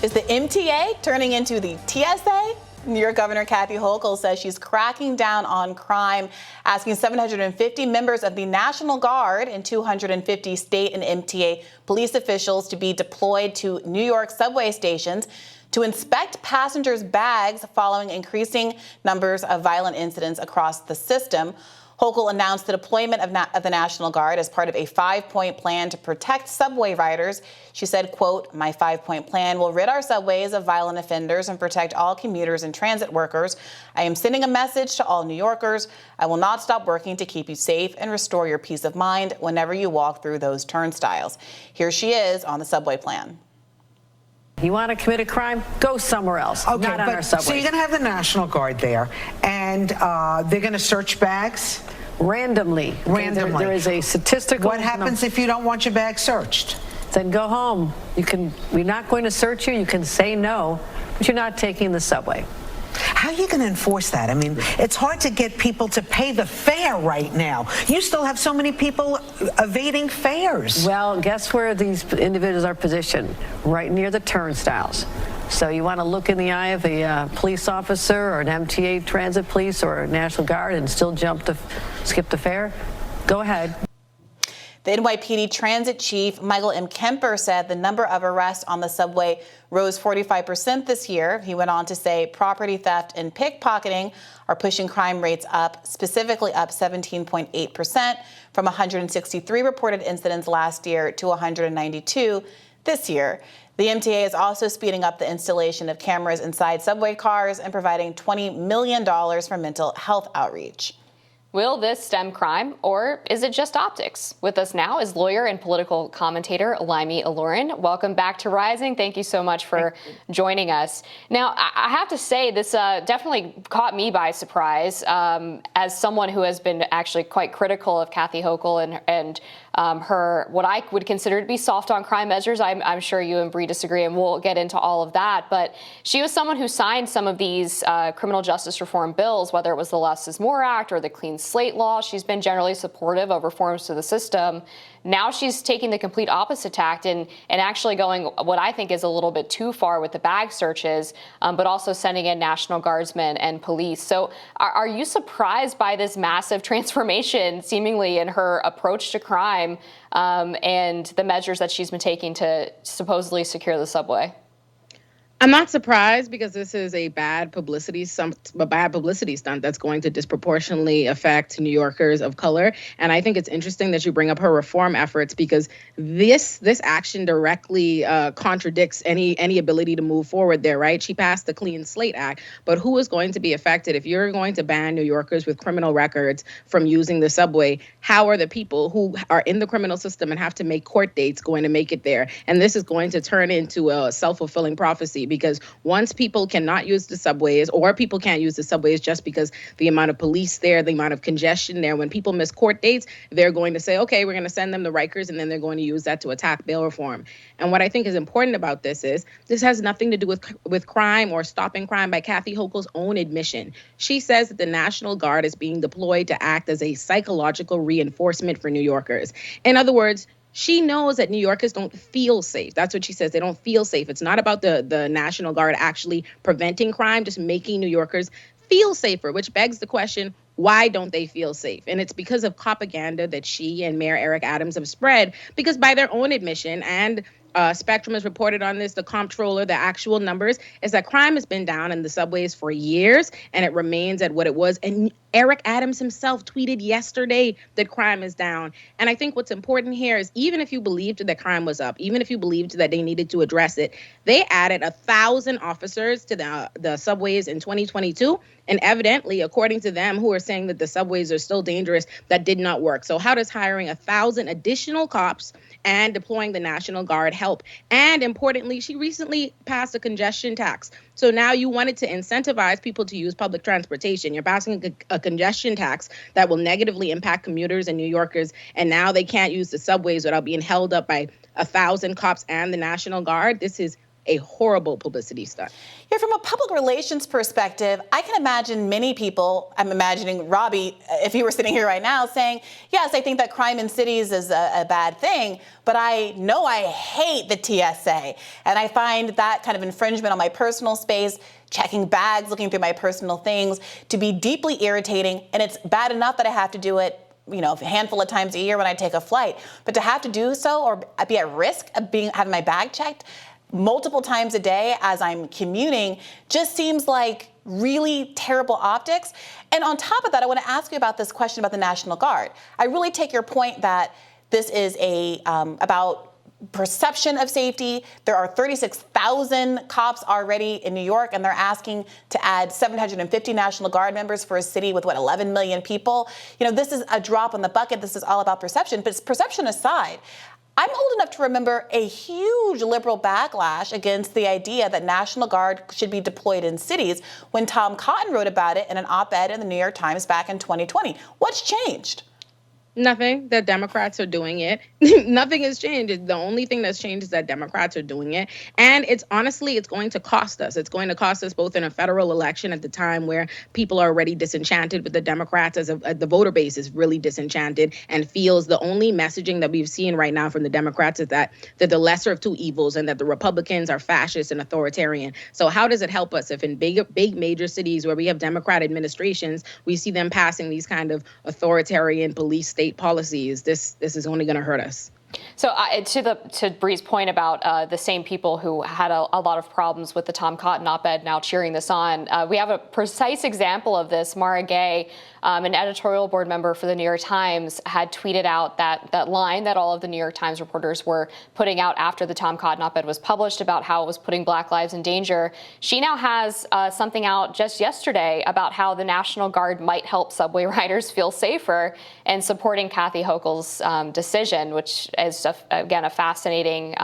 Is the MTA turning into the TSA? New York Governor Kathy Hochul says she's cracking down on crime, asking 750 members of the National Guard and 250 state and MTA police officials to be deployed to New York subway stations to inspect passengers' bags following increasing numbers of violent incidents across the system. Hochul announced the deployment of the National Guard as part of a 5-point plan to protect subway riders. She said, quote, "My 5-point plan will rid our subways of violent offenders and protect all commuters and transit workers. I am sending a message to all New Yorkers. I will not stop working to keep you safe and restore your peace of mind whenever you walk through those turnstiles." Here she is on the subway plan. You want to commit a crime? Go somewhere else, okay, not on our subways. So you're going to have the National Guard there, and they're going to search bags? Randomly. There is a statistical... What happens if you don't want your bag searched? Then go home. We're not going to search you. You can say no, but you're not taking the subway. How are you going to enforce that? I mean, it's hard to get people to pay the fare right now. You still have so many people evading fares. Well, guess where these individuals are positioned? Right near the turnstiles. So you want to look in the eye of a police officer or an MTA transit police or a National Guard and still skip the fare? Go ahead. The NYPD Transit Chief Michael M. Kemper said the number of arrests on the subway rose 45% this year. He went on to say property theft and pickpocketing are pushing crime rates up, specifically up 17.8% from 163 reported incidents last year to 192 this year. The MTA is also speeding up the installation of cameras inside subway cars and providing $20 million for mental health outreach. Will this stem crime, or is it just optics? With us now is lawyer and political commentator Laimi Alurin. Welcome back to Rising. Thank you so much for joining us. Now, I have to say this definitely caught me by surprise as someone who has been actually quite critical of Kathy Hochul and her, what I would consider to be soft on crime measures. I'm sure you and Bree disagree, and we'll get into all of that. But she was someone who signed some of these criminal justice reform bills, whether it was the Less is More Act or the Clean Slate Law. She's been generally supportive of reforms to the system. Now she's taking the complete opposite tact and actually going what I think is a little bit too far with the bag searches, but also sending in National Guardsmen and police. So are you surprised by this massive transformation seemingly in her approach to crime and the measures that she's been taking to supposedly secure the subway? I'm not surprised because this is a bad publicity stunt that's going to disproportionately affect New Yorkers of color. And I think it's interesting that you bring up her reform efforts because this action directly contradicts any ability to move forward there, right? She passed the Clean Slate Act, but who is going to be affected if you're going to ban New Yorkers with criminal records from using the subway? How are the people who are in the criminal system and have to make court dates going to make it there? And this is going to turn into a self-fulfilling prophecy. Because once people cannot use the subways, or people can't use the subways just because the amount of police there, the amount of congestion there, when people miss court dates, they're going to say, okay, we're going to send them to Rikers, and then they're going to use that to attack bail reform. And what I think is important about this is this has nothing to do with crime or stopping crime by Kathy Hochul's own admission. She says that the National Guard is being deployed to act as a psychological reinforcement for New Yorkers. In other words, she knows that New Yorkers don't feel safe. That's what she says. They don't feel safe. It's not about the National Guard actually preventing crime, just making New Yorkers feel safer, which begs the question, why don't they feel safe? And it's because of propaganda that she and Mayor Eric Adams have spread, because by their own admission, and Spectrum has reported on this, the comptroller, the actual numbers, is that crime has been down in the subways for years, and it remains at what it was. And Eric Adams himself tweeted yesterday that crime is down. And I think what's important here is even if you believed that crime was up, even if you believed that they needed to address it, they added 1,000 officers to the subways in 2022. And evidently, according to them, who are saying that the subways are still dangerous, that did not work. So how does hiring 1,000 additional cops and deploying the National Guard help? And importantly, she recently passed a congestion tax. So now you wanted to incentivize people to use public transportation. You're passing a congestion tax that will negatively impact commuters and New Yorkers. And now they can't use the subways without being held up by 1,000 cops and the National Guard. This is a horrible publicity stunt. Yeah, from a public relations perspective, I can imagine many people, I'm imagining Robbie, if he were sitting here right now, saying, yes, I think that crime in cities is a bad thing, but I know I hate the TSA. And I find that kind of infringement on my personal space, checking bags, looking through my personal things, to be deeply irritating. And it's bad enough that I have to do it, a handful of times a year when I take a flight. But to have to do so or be at risk of having my bag checked multiple times a day as I'm commuting just seems like really terrible optics. And on top of that, I want to ask you about this question about the National Guard. I really take your point that this is about perception of safety. There are 36,000 cops already in New York, and they're asking to add 750 National Guard members for a city with, 11 million people. This is a drop in the bucket. This is all about perception. But perception aside, I'm old enough to remember a huge liberal backlash against the idea that National Guard should be deployed in cities when Tom Cotton wrote about it in an op-ed in the New York Times back in 2020. What's changed? Nothing. The Democrats are doing it. Nothing has changed. The only thing that's changed is that Democrats are doing it. And it's going to cost us. It's going to cost us both in a federal election at the time where people are already disenchanted with the Democrats, as the voter base is really disenchanted and feels the only messaging that we've seen right now from the Democrats is that they're the lesser of two evils and that the Republicans are fascist and authoritarian. So how does it help us if in big major cities where we have Democrat administrations, we see them passing these kind of authoritarian police state policies? This is only going to hurt us. So to Bree's point about the same people who had a lot of problems with the Tom Cotton op-ed now cheering this on, we have a precise example of this. Mara Gay, an editorial board member for the New York Times, had tweeted out that line that all of the New York Times reporters were putting out after the Tom Cotton op-ed was published about how it was putting Black lives in danger. She now has something out just yesterday about how the National Guard might help subway riders feel safer, and supporting Kathy Hochul's decision, which is, again, a fascinating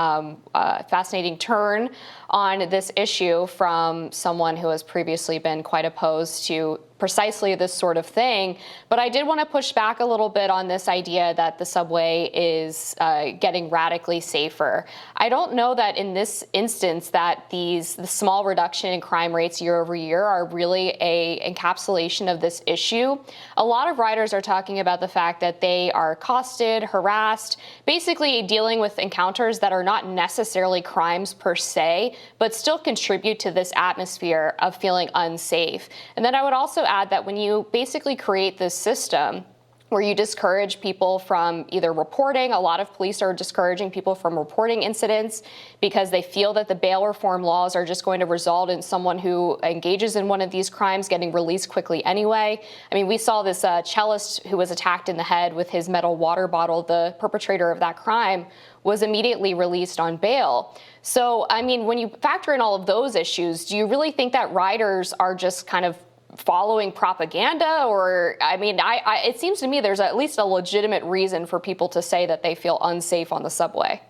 turn on this issue from someone who has previously been quite opposed to precisely this sort of thing. But I did want to push back a little bit on this idea that the subway is getting radically safer. I don't know that in this instance that the small reduction in crime rates year over year are really a encapsulation of this issue. A lot of riders are talking about the fact that they are accosted, harassed, basically dealing with encounters that are not necessarily crimes per se, but still contribute to this atmosphere of feeling unsafe. And then I would also add that when you basically create this system where you discourage people from either reporting, a lot of police are discouraging people from reporting incidents because they feel that the bail reform laws are just going to result in someone who engages in one of these crimes getting released quickly anyway. I mean, we saw this cellist who was attacked in the head with his metal water bottle. The perpetrator of that crime was immediately released on bail. So, I mean, when you factor in all of those issues, do you really think that riders are just kind of following propaganda? Or, I mean, it seems to me there's at least a legitimate reason for people to say that they feel unsafe on the subway.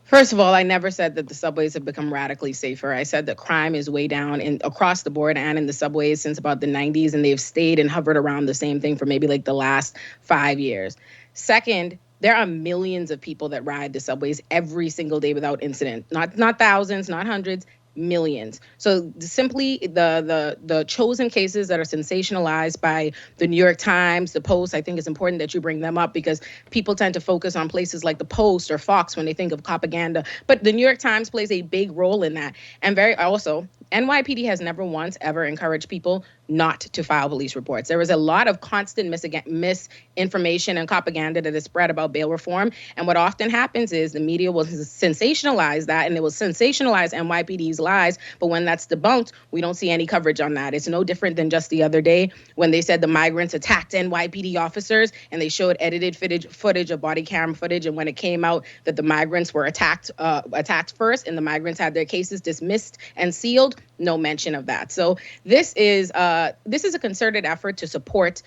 First of all, I never said that the subways have become radically safer. I said that crime is way down across the board and in the subways since about the 90s, and they've stayed and hovered around the same thing for maybe like the last 5 years. Second, there are millions of people that ride the subways every single day without incident. Not thousands, not hundreds, millions. So simply the chosen cases that are sensationalized by the New York Times, the Post, I think it's important that you bring them up because people tend to focus on places like the Post or Fox when they think of propaganda. But the New York Times plays a big role in that. And NYPD has never once ever encouraged people not to file police reports. There was a lot of constant misinformation and propaganda that is spread about bail reform. And what often happens is the media will sensationalize that, and it will sensationalize NYPD's lies. But when that's debunked, we don't see any coverage on that. It's no different than just the other day when they said the migrants attacked NYPD officers, and they showed edited footage of body camera footage. And when it came out that the migrants were attacked first, and the migrants had their cases dismissed and sealed, no mention of that. So this is a concerted effort to support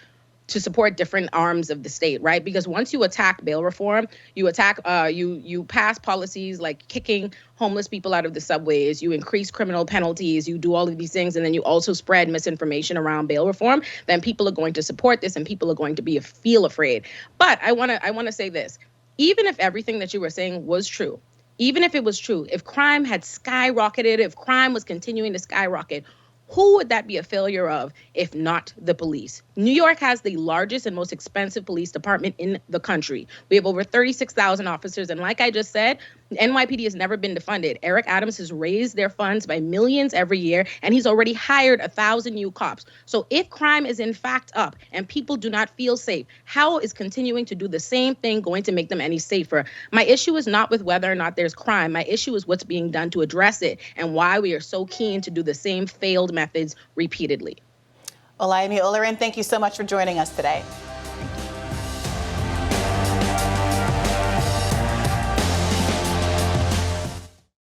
different arms of the state, right? Because once you attack bail reform, you pass policies like kicking homeless people out of the subways, you increase criminal penalties, you do all of these things, and then you also spread misinformation around bail reform, then people are going to support this and people are going to feel afraid. But I want to say this. Even if everything that you were saying was true, even if it was true, if crime had skyrocketed, if crime was continuing to skyrocket, who would that be a failure of if not the police? New York has the largest and most expensive police department in the country. We have over 36,000 officers. And like I just said, NYPD has never been defunded. Eric Adams has raised their funds by millions every year, and he's already hired 1,000 new cops. So if crime is in fact up and people do not feel safe, how is continuing to do the same thing going to make them any safer? My issue is not with whether or not there's crime. My issue is what's being done to address it and why we are so keen to do the same failed methods repeatedly. Olayemi Olurin, thank you so much for joining us today.